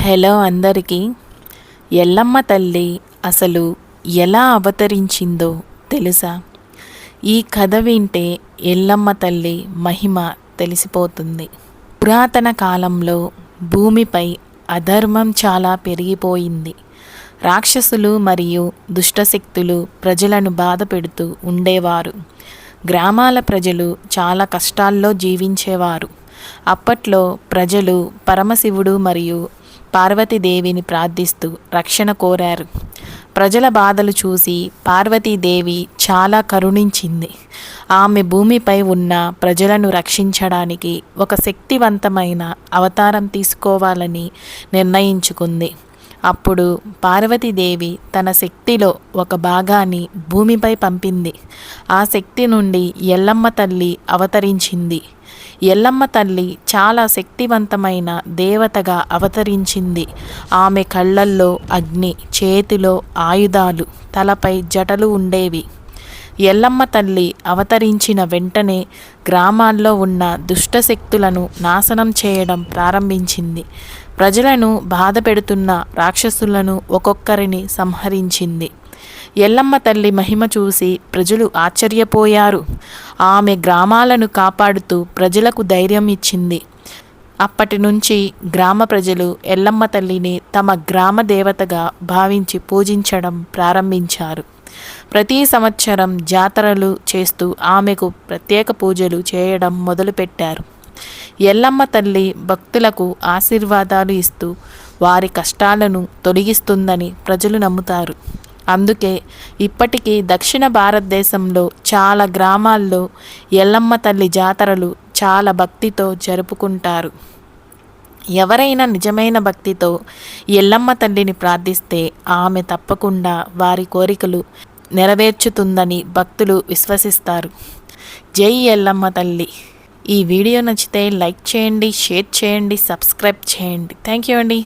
Hello అందరికీ. ఎల్లమ్మ తల్లి అసలు ఎలా అవతరించిందో తెలుసా? ఈ కథ వింటే ఎల్లమ్మ తల్లి మహిమ తెలిసిపోతుంది. పురాతన కాలంలో భూమిపై అధర్మం చాలా పెరిగిపోయింది. రాక్షసులు మరియు దుష్టశక్తులు ప్రజలను బాధ పెడుతూ ఉండేవారు. గ్రామాల ప్రజలు చాలా కష్టాల్లో జీవించేవారు. అప్పట్లో ప్రజలు పరమశివుడు మరియు పార్వతీదేవిని ప్రార్థిస్తూ రక్షణ కోరారు. ప్రజల బాధలు చూసి పార్వతీదేవి చాలా కరుణించింది. ఆమె భూమిపై ఉన్న ప్రజలను రక్షించడానికి ఒక శక్తివంతమైన అవతారం తీసుకోవాలని నిర్ణయించుకుంది. అప్పుడు పార్వతీదేవి తన శక్తిలో ఒక భాగాన్ని భూమిపై పంపింది. ఆ శక్తి నుండి ఎల్లమ్మ తల్లి అవతరించింది. ఎల్లమ్మ తల్లి చాలా శక్తివంతమైన దేవతగా అవతరించింది. ఆమె కళ్ళల్లో అగ్ని, చేతిలో ఆయుధాలు, తలపై జటలు ఉండేవి. ఎల్లమ్మ తల్లి అవతరించిన వెంటనే గ్రామాల్లో ఉన్న దుష్టశక్తులను నాశనం చేయడం ప్రారంభించింది. ప్రజలను బాధ పెడుతున్న రాక్షసులను ఒక్కొక్కరిని సంహరించింది. ఎల్లమ్మ తల్లి మహిమ చూసి ప్రజలు ఆశ్చర్యపోయారు. ఆమె గ్రామాలను కాపాడుతూ ప్రజలకు ధైర్యం ఇచ్చింది. అప్పటి నుంచి గ్రామ ప్రజలు ఎల్లమ్మ తల్లిని తమ గ్రామ దేవతగా భావించి పూజించడం ప్రారంభించారు. ప్రతి సంవత్సరం జాతరలు చేస్తూ ఆమెకు ప్రత్యేక పూజలు చేయడం మొదలుపెట్టారు. ఎల్లమ్మ తల్లి భక్తులకు ఆశీర్వాదాలు ఇస్తూ వారి కష్టాలను తొలగిస్తుందని ప్రజలు నమ్ముతారు. అందుకే ఇప్పటికీ దక్షిణ భారతదేశంలో చాలా గ్రామాల్లో ఎల్లమ్మ తల్లి జాతరలు చాలా భక్తితో జరుపుకుంటారు. ఎవరైనా నిజమైన భక్తితో ఎల్లమ్మ తల్లిని ప్రార్థిస్తే ఆమె తప్పకుండా వారి కోరికలు నెరవేర్చుతుందని భక్తులు విశ్వసిస్తారు. జై ఎల్లమ్మ తల్లి. ఈ వీడియో నచ్చితే లైక్ చేయండి, షేర్ చేయండి, సబ్స్క్రైబ్ చేయండి. థ్యాంక్ యూ అండి.